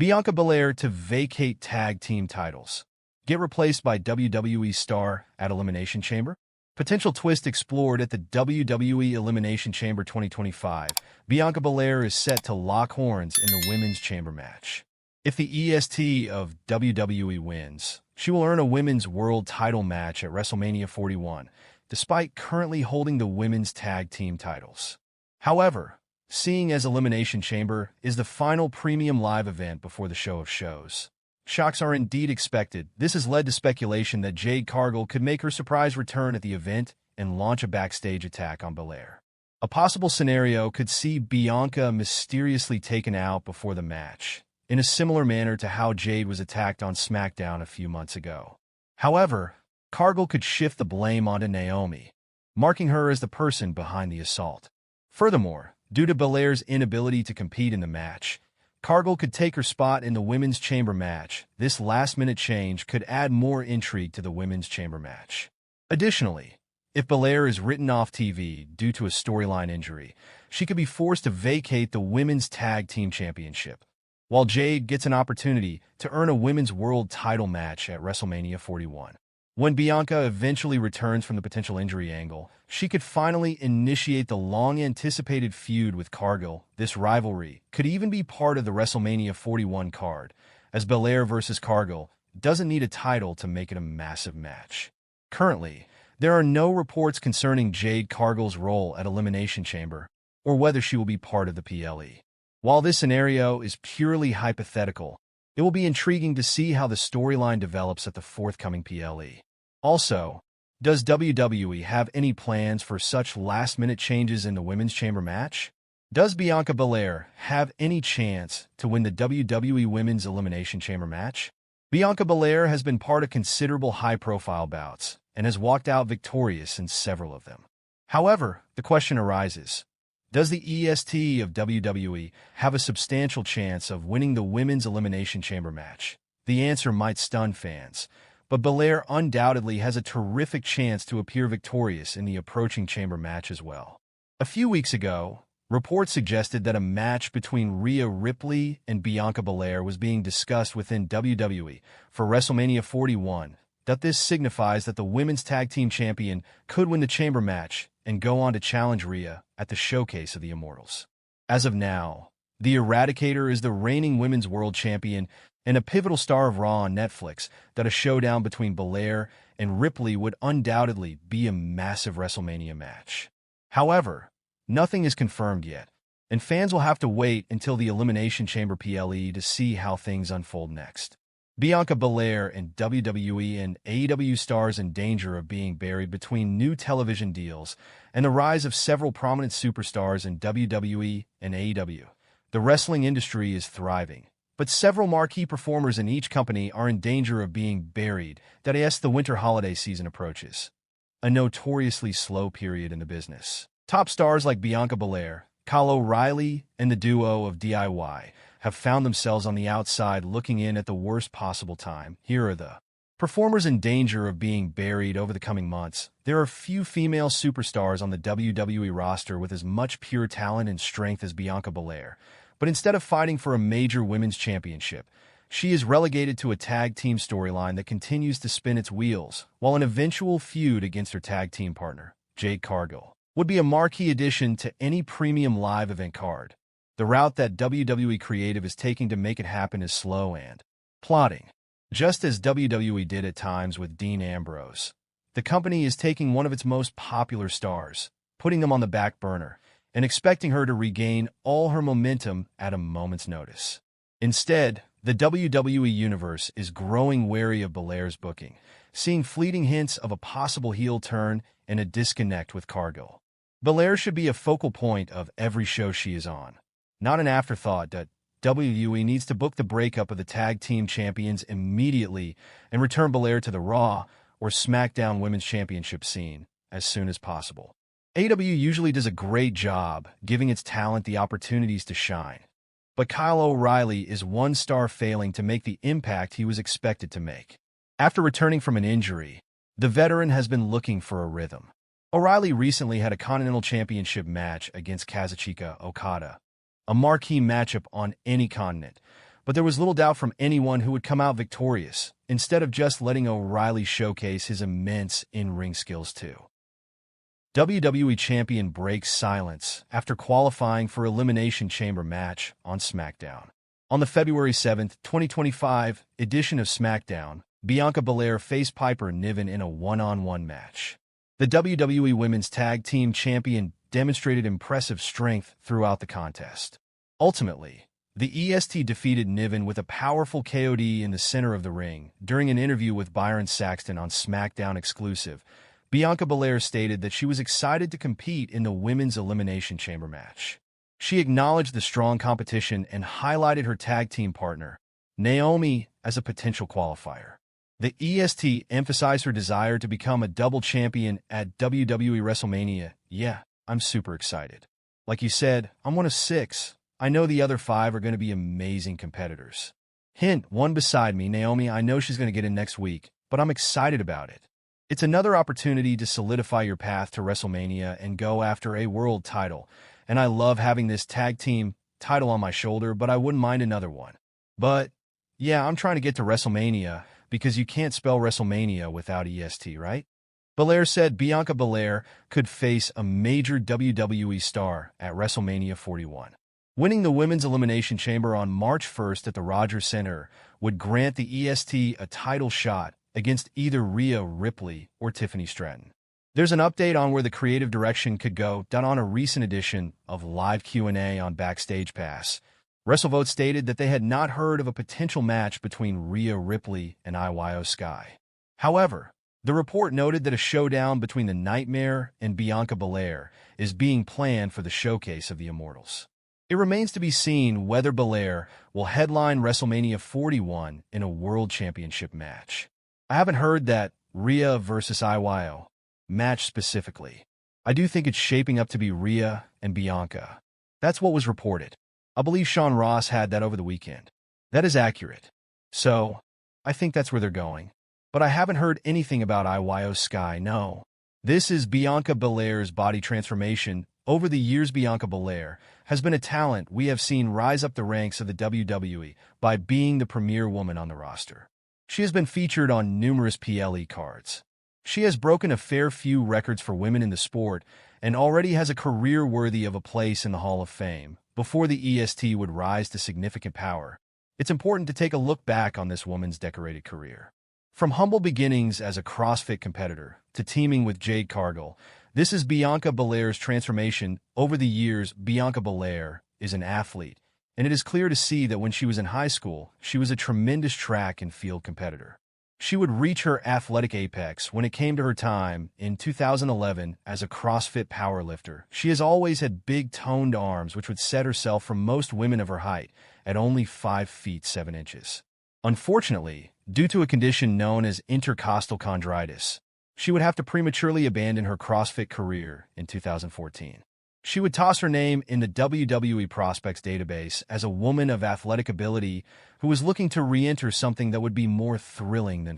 Bianca Belair to vacate tag team titles. Get replaced by WWE star at Elimination Chamber? Potential twist explored at the WWE Elimination Chamber 2025. Bianca Belair is set to lock horns in the Women's Chamber match. If the EST of WWE wins, she will earn a Women's World title match at WrestleMania 41, despite currently holding the Women's Tag Team titles. However, seeing as Elimination Chamber is the final premium live event before the show of shows, shocks are indeed expected. This has led to speculation that Jade Cargill could make her surprise return at the event and launch a backstage attack on Belair. A possible scenario could see Bianca mysteriously taken out before the match, in a similar manner to how Jade was attacked on SmackDown a few months ago. However, Cargill could shift the blame onto Naomi, marking her as the person behind the assault. Furthermore, due to Belair's inability to compete in the match, Cargill could take her spot in the Women's Chamber match. This last-minute change could add more intrigue to the Women's Chamber match. Additionally, if Belair is written off TV due to a storyline injury, she could be forced to vacate the Women's Tag Team Championship, while Jade gets an opportunity to earn a Women's World title match at WrestleMania 41. When Bianca eventually returns from the potential injury angle, she could finally initiate the long-anticipated feud with Cargill. This rivalry could even be part of the WrestleMania 41 card, as Belair versus Cargill doesn't need a title to make it a massive match. Currently, there are no reports concerning Jade Cargill's role at Elimination Chamber, or whether she will be part of the PLE. While this scenario is purely hypothetical, it will be intriguing to see how the storyline develops at the forthcoming PLE. Also, does WWE have any plans for such last-minute changes in the Women's Chamber match? Does Bianca Belair have any chance to win the WWE Women's Elimination Chamber match? Bianca Belair has been part of considerable high-profile bouts and has walked out victorious in several of them. However, the question arises, does the EST of WWE have a substantial chance of winning the Women's Elimination Chamber match? The answer might stun fans, but Belair undoubtedly has a terrific chance to appear victorious in the approaching Chamber match as well. A few weeks ago, reports suggested that a match between Rhea Ripley and Bianca Belair was being discussed within WWE for WrestleMania 41. This signifies that the Women's Tag Team Champion could win the Chamber match and go on to challenge Rhea at the Showcase of the Immortals. As of now, the Eradicator is the reigning Women's World Champion and a pivotal star of Raw on Netflix. That a showdown between Belair and Ripley would undoubtedly be a massive WrestleMania match. However, nothing is confirmed yet, and fans will have to wait until the Elimination Chamber PLE to see how things unfold next. Bianca Belair and WWE and AEW stars in danger of being buried between new television deals and the rise of several prominent superstars in WWE and AEW. The wrestling industry is thriving, but several marquee performers in each company are in danger of being buried as the winter holiday season approaches, a notoriously slow period in the business. Top stars like Bianca Belair, Kyle O'Reilly, and the duo of DIY have found themselves on the outside looking in at the worst possible time. Here are the performers in danger of being buried over the coming months. There are few female superstars on the WWE roster with as much pure talent and strength as Bianca Belair, but instead of fighting for a major women's championship, she is relegated to a tag team storyline that continues to spin its wheels, while an eventual feud against her tag team partner, Jade Cargill, would be a marquee addition to any premium live event card. The route that WWE Creative is taking to make it happen is slow and plodding. Just as WWE did at times with Dean Ambrose, the company is taking one of its most popular stars, putting them on the back burner, and expecting her to regain all her momentum at a moment's notice. Instead, the WWE Universe is growing wary of Belair's booking, seeing fleeting hints of a possible heel turn and a disconnect with Cargill. Belair should be a focal point of every show she is on, not an afterthought. WWE needs to book the breakup of the tag team champions immediately and return Belair to the Raw or SmackDown Women's Championship scene as soon as possible. AEW usually does a great job giving its talent the opportunities to shine, but Kyle O'Reilly is one star failing to make the impact he was expected to make. After returning from an injury, the veteran has been looking for a rhythm. O'Reilly recently had a Continental Championship match against Kazuchika Okada, a marquee matchup on any continent, but there was little doubt from anyone who would come out victorious, instead of just letting O'Reilly showcase his immense in-ring skills too. WWE Champion breaks silence after qualifying for Elimination Chamber match on SmackDown. On the February 7, 2025 edition of SmackDown, Bianca Belair faced Piper Niven in a one-on-one match. The WWE Women's Tag Team Champion demonstrated impressive strength throughout the contest. Ultimately, the EST defeated Niven with a powerful KOD in the center of the ring. During an interview with Byron Saxton on SmackDown Exclusive, Bianca Belair stated that she was excited to compete in the Women's Elimination Chamber match. She acknowledged the strong competition and highlighted her tag team partner, Naomi, as a potential qualifier. The EST emphasized her desire to become a double champion at WWE WrestleMania. Yeah, I'm super excited. Like you said, I'm one of 6. I know the other 5 are going to be amazing competitors. Hint, one beside me, Naomi, I know she's going to get in next week, but I'm excited about it. It's another opportunity to solidify your path to WrestleMania and go after a world title. And I love having this tag team title on my shoulder, but I wouldn't mind another one. But, yeah, I'm trying to get to WrestleMania because you can't spell WrestleMania without EST, right? Belair said Bianca Belair could face a major WWE star at WrestleMania 41. Winning the Women's Elimination Chamber on March 1st at the Rogers Center would grant the EST a title shot against either Rhea Ripley or Tiffany Stratton. There's an update on where the creative direction could go done on a recent edition of Live Q&A on Backstage Pass. WrestleVote stated that they had not heard of a potential match between Rhea Ripley and Io Sky. However, the report noted that a showdown between the Nightmare and Bianca Belair is being planned for the Showcase of the Immortals. It remains to be seen whether Belair will headline WrestleMania 41 in a World Championship match. I haven't heard that Rhea versus Io match specifically. I do think it's shaping up to be Rhea and Bianca. That's what was reported. I believe Sean Ross had that over the weekend. That is accurate. So, I think that's where they're going. But I haven't heard anything about Io Sky, no. This is Bianca Belair's body transformation. Over the years, Bianca Belair has been a talent we have seen rise up the ranks of the WWE by being the premier woman on the roster. She has been featured on numerous PLE cards. She has broken a fair few records for women in the sport and already has a career worthy of a place in the Hall of Fame. Before the EST would rise to significant power, it's important to take a look back on this woman's decorated career. From humble beginnings as a CrossFit competitor to teaming with Jade Cargill, this is Bianca Belair's transformation. Over the years, Bianca Belair is an athlete, and it is clear to see that when she was in high school, she was a tremendous track and field competitor. She would reach her athletic apex when it came to her time in 2011 as a CrossFit powerlifter. She has always had big toned arms which would set herself from most women of her height at only 5 feet 7 inches. Unfortunately, due to a condition known as intercostal chondritis, she would have to prematurely abandon her CrossFit career in 2014. She would toss her name in the WWE Prospects database as a woman of athletic ability who was looking to re-enter something that would be more thrilling than